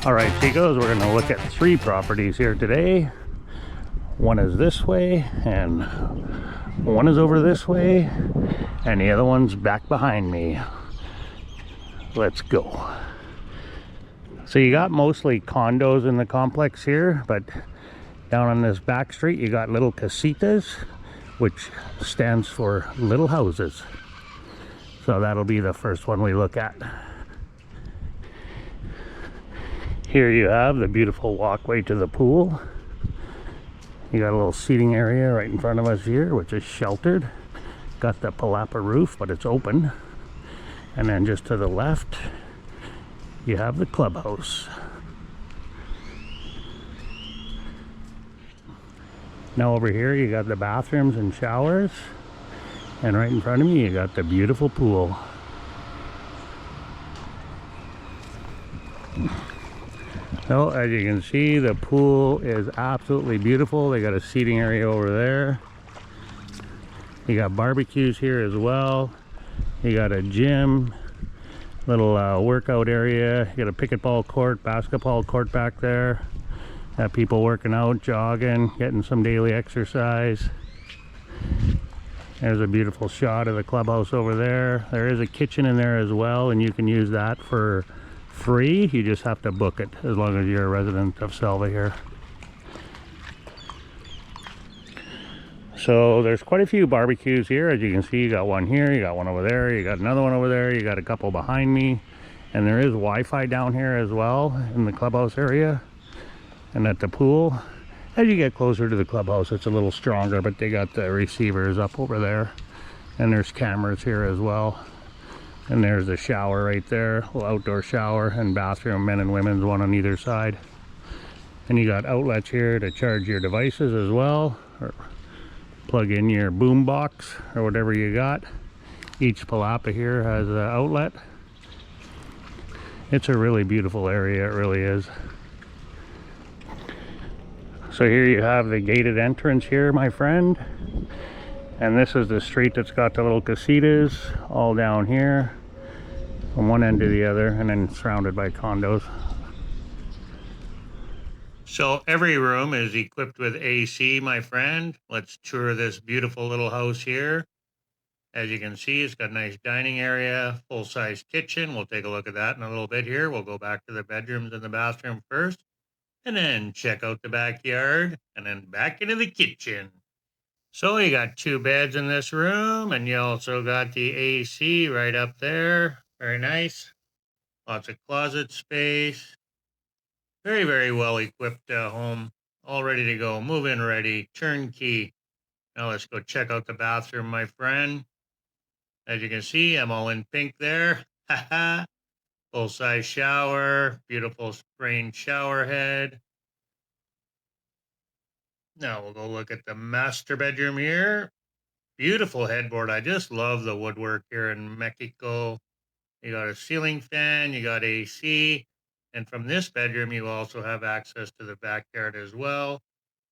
All right, Chicos, we're going to look at 3 properties here today. One is this way, and one is over this way, and the other one's back behind me. Let's go. So you got mostly condos in the complex here, but down on this back street you got little casitas, which stands for little houses. So that'll be the first one we look at. Here you have the beautiful walkway to the pool. You got a little seating area right in front of us here, which is sheltered. Got the Palapa roof, but it's open. And then just to the left, you have the clubhouse. Now over here, you got the bathrooms and showers. And right in front of me, you got the beautiful pool. So as you can see, the pool is absolutely beautiful. They got a seating area over there. You got barbecues here as well. You got a gym, little workout area. You got a pickleball court, basketball court back there. Got people working out, jogging, getting some daily exercise. There's a beautiful shot of the clubhouse over there. There is a kitchen in there as well, and you can use that for free. You just have to book it as long as you're a resident of Selva here. So there's quite a few barbecues here. As you can see, you got one here, you got one over there, you got another one over there, you got a couple behind me, and there is Wi-Fi down here as well in the clubhouse area and at the pool. As you get closer to the clubhouse, it's a little stronger, but they got the receivers up over there, and there's cameras here as well. And there's the shower right there, a little outdoor shower and bathroom, men and women's, one on either side. And you got outlets here to charge your devices as well, or plug in your boom box or whatever you got. Each Palapa here has an outlet. It's a really beautiful area, it really is. So here you have the gated entrance here, my friend. And this is the street that's got the little casitas all down here from one end to the other, and then surrounded by condos. So every room is equipped with AC, my friend. Let's tour this beautiful little house here. As you can see, it's got a nice dining area, full-size kitchen. We'll take a look at that in a little bit here. We'll go back to the bedrooms and the bathroom first, and then check out the backyard, and then back into the kitchen. So you got 2 beds in this room, and you also got the AC right up there. Very nice. Lots of closet space. Very, very well equipped home. All ready to go. Move-in ready. Turnkey. Now let's go check out the bathroom, my friend. As you can see, I'm all in pink there. Full-size shower. Beautiful sprained shower head. Now we'll go look at the master bedroom here. Beautiful headboard. I just love the woodwork here in Mexico. You got a ceiling fan, you got AC, and from this bedroom you also have access to the backyard as well.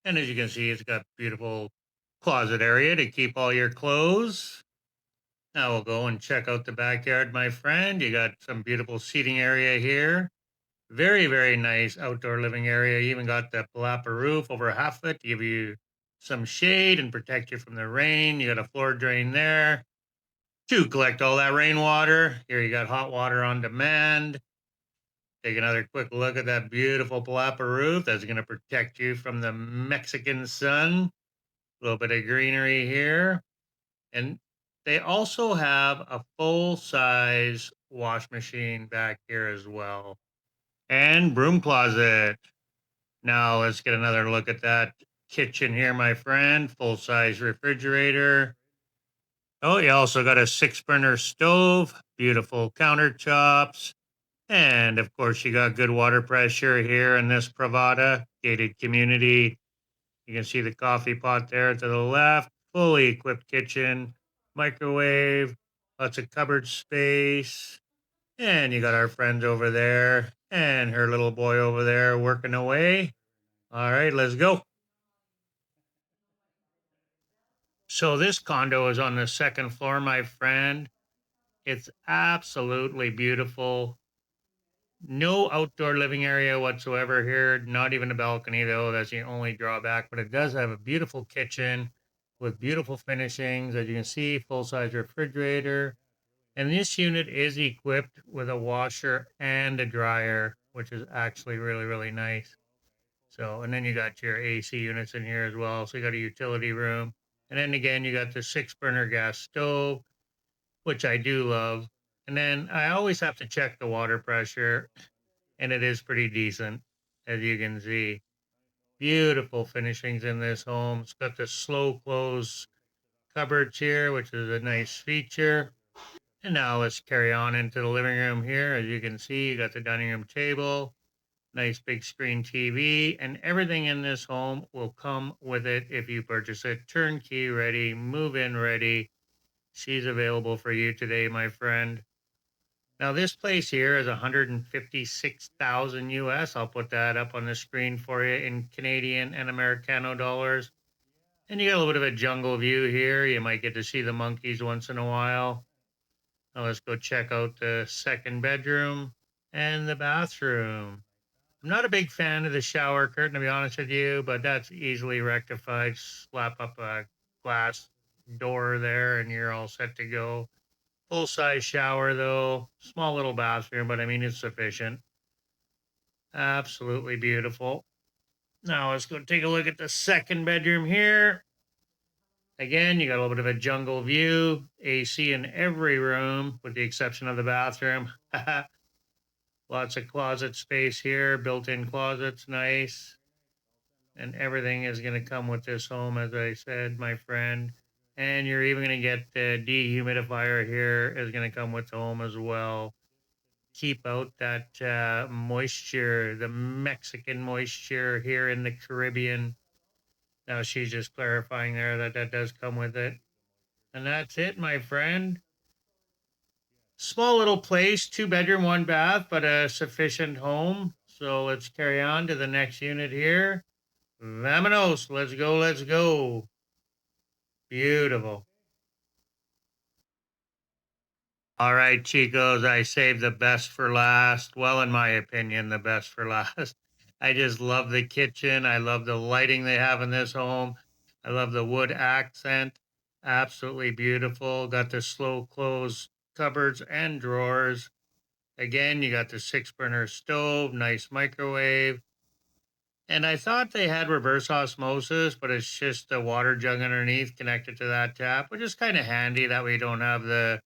And as you can see, it's got beautiful closet area to keep all your clothes. Now we'll go and check out the backyard, my friend. You got some beautiful seating area here. Very, very nice outdoor living area. You even got the Palapa roof over half of it to give you some shade and protect you from the rain. You got a floor drain there to collect all that rainwater. Here you got hot water on demand. Take another quick look at that beautiful Palapa roof. That's going to protect you from the Mexican sun. A little bit of greenery here. And they also have a full-size wash machine back here as well. And broom closet. Now let's get another look at that kitchen here, my friend. Full-size refrigerator. Oh, you also got a 6-burner stove, beautiful countertops, and of course you got good water pressure here in this Pravada gated community. You can see the coffee pot there to the left, fully equipped kitchen, microwave, lots of cupboard space, and you got our friend over there and her little boy over there working away. All right, let's go. So this condo is on the 2nd floor, my friend. It's absolutely beautiful. No outdoor living area whatsoever here, not even a balcony, though. That's the only drawback. But it does have a beautiful kitchen with beautiful finishings. As you can see, full size refrigerator. And this unit is equipped with a washer and a dryer, which is actually really, really nice. So, and then you got your AC units in here as well. So you got a utility room. And then again, you got the 6 burner gas stove, which I do love. And then I always have to check the water pressure, and it is pretty decent, as you can see. Beautiful finishings in this home. It's got the slow close cupboards here, which is a nice feature. And now let's carry on into the living room here. As you can see, you got the dining room table, nice big screen TV, and everything in this home will come with it if you purchase it. Turnkey ready, move in ready. She's available for you today, my friend. Now, this place here is 156,000 US. I'll put that up on the screen for you in Canadian and Americano dollars. And you got a little bit of a jungle view here. You might get to see the monkeys once in a while. Now, let's go check out the second bedroom and the bathroom. I'm not a big fan of the shower curtain, to be honest with you, but that's easily rectified. Slap up a glass door there, and you're all set to go. Full size shower, though. Small little bathroom, but I mean, it's sufficient. Absolutely beautiful. Now, let's go take a look at the second bedroom here. Again, you got a little bit of a jungle view, AC in every room, with the exception of the bathroom. Lots of closet space here, built in closets, nice. And everything is going to come with this home, as I said, my friend. And you're even going to get the dehumidifier here, is going to come with the home as well. Keep out that moisture, the Mexican moisture here in the Caribbean. Now she's just clarifying there that that does come with it. And that's it, my friend. Small little place, 2 bedroom, 1 bath, but a sufficient home. So let's carry on to the next unit here. Vamonos, let's go, let's go. Beautiful. All right, Chicos, I saved the best for last. Well, in my opinion, the best for last. I just love the kitchen. I love the lighting they have in this home. I love the wood accent. Absolutely beautiful. Got the slow close cupboards and drawers. Again, you got the 6 burner stove, nice microwave. And I thought they had reverse osmosis, but it's just a water jug underneath connected to that tap, which is kind of handy. That way you don't have the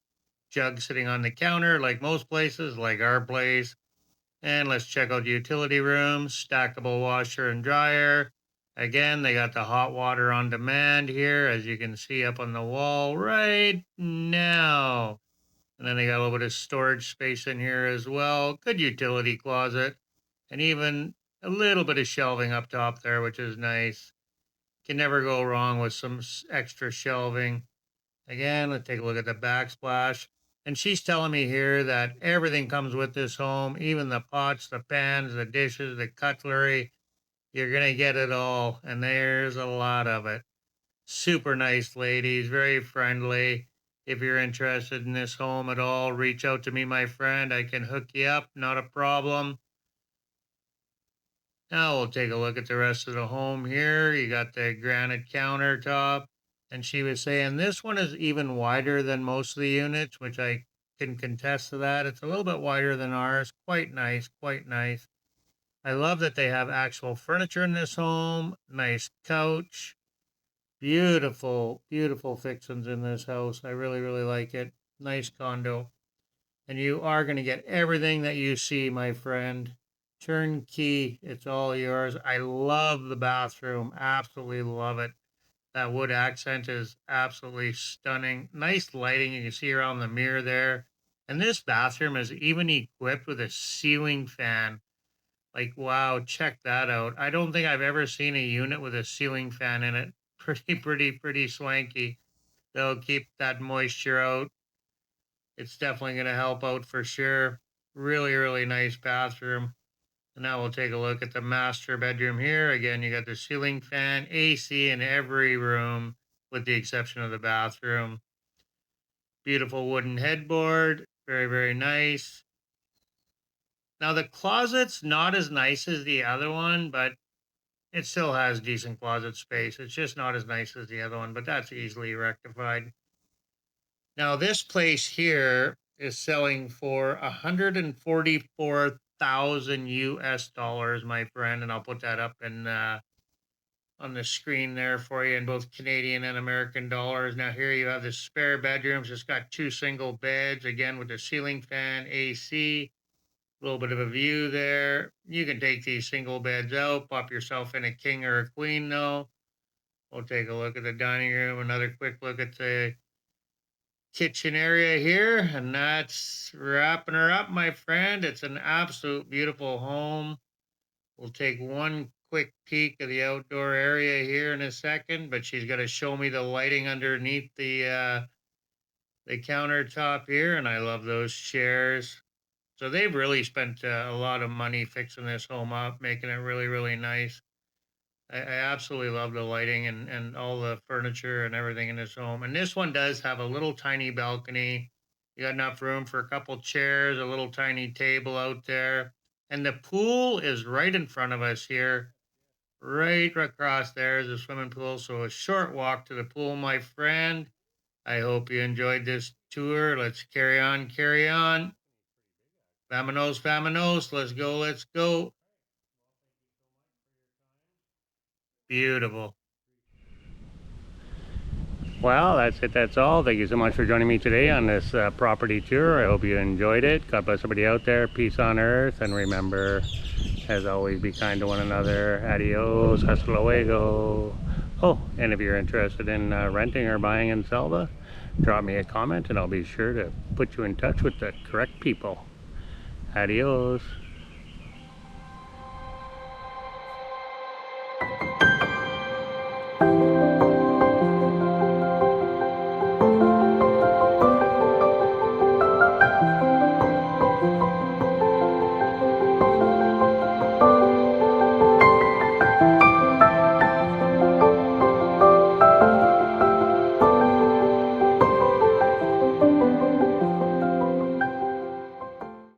jug sitting on the counter like most places, like our place. And let's check out the utility room, stackable washer and dryer. Again, they got the hot water on demand here, as you can see up on the wall right now. And then they got a little bit of storage space in here as well. Good utility closet. And even a little bit of shelving up top there, which is nice. Can never go wrong with some extra shelving. Again, let's take a look at the backsplash. And she's telling me here that everything comes with this home, even the pots, the pans, the dishes, the cutlery. You're going to get it all. And there's a lot of it. Super nice ladies, very friendly. If you're interested in this home at all, reach out to me, my friend. I can hook you up, not a problem. Now we'll take a look at the rest of the home here. You got the granite countertop. And she was saying this one is even wider than most of the units, which I can contest to that. It's a little bit wider than ours. Quite nice, quite nice. I love that they have actual furniture in this home. Nice couch. Beautiful, beautiful fixings in this house. I really, really like it. Nice condo. And you are going to get everything that you see, my friend. Turnkey. It's all yours. I love the bathroom. Absolutely love it. That wood accent is absolutely stunning. Nice lighting. You can see around the mirror there. And this bathroom is even equipped with a ceiling fan. Like, wow, check that out. I don't think I've ever seen a unit with a ceiling fan in it. Pretty swanky. They'll keep that moisture out. It's definitely going to help out for sure. Really, really nice bathroom. And now we'll take a look at the master bedroom here. Again, you got the ceiling fan, AC in every room, with the exception of the bathroom. Beautiful wooden headboard. Very, very nice. Now the closet's not as nice as the other one, but it still has decent closet space. It's just not as nice as the other one, but that's easily rectified. Now this place here is selling for 144,000 US dollars, my friend, and I'll put that up in on the screen there for you in both Canadian and American dollars. Now here you have the spare bedrooms. It's got 2 single beds, again with the ceiling fan, AC, a little bit of a view there. You can take these single beds out, pop yourself in a king or a queen though. We'll take a look at the dining room, another quick look at the kitchen area here, and that's wrapping her up, my friend. It's an absolute beautiful home. We'll take one quick peek of the outdoor area here in a second, but she's got to show me the lighting underneath the countertop here, and I love those chairs. So they've really spent a lot of money fixing this home up, making it really, really nice. I absolutely love the lighting and all the furniture and everything in this home. And this one does have a little tiny balcony. You got enough room for a couple chairs, a little tiny table out there. And the pool is right in front of us here. Right across there is a swimming pool. So a short walk to the pool, my friend. I hope you enjoyed this tour. Let's carry on, carry on. Vamonos, vamonos. Let's go, let's go. Beautiful. Well, that's it. That's all. Thank you so much for joining me today on this property tour. I hope you enjoyed it. God bless everybody out there. Peace on earth. And remember, as always, be kind to one another. Adios. Hasta luego. Oh, and if you're interested in renting or buying in Selva, drop me a comment and I'll be sure to put you in touch with the correct people. Adios.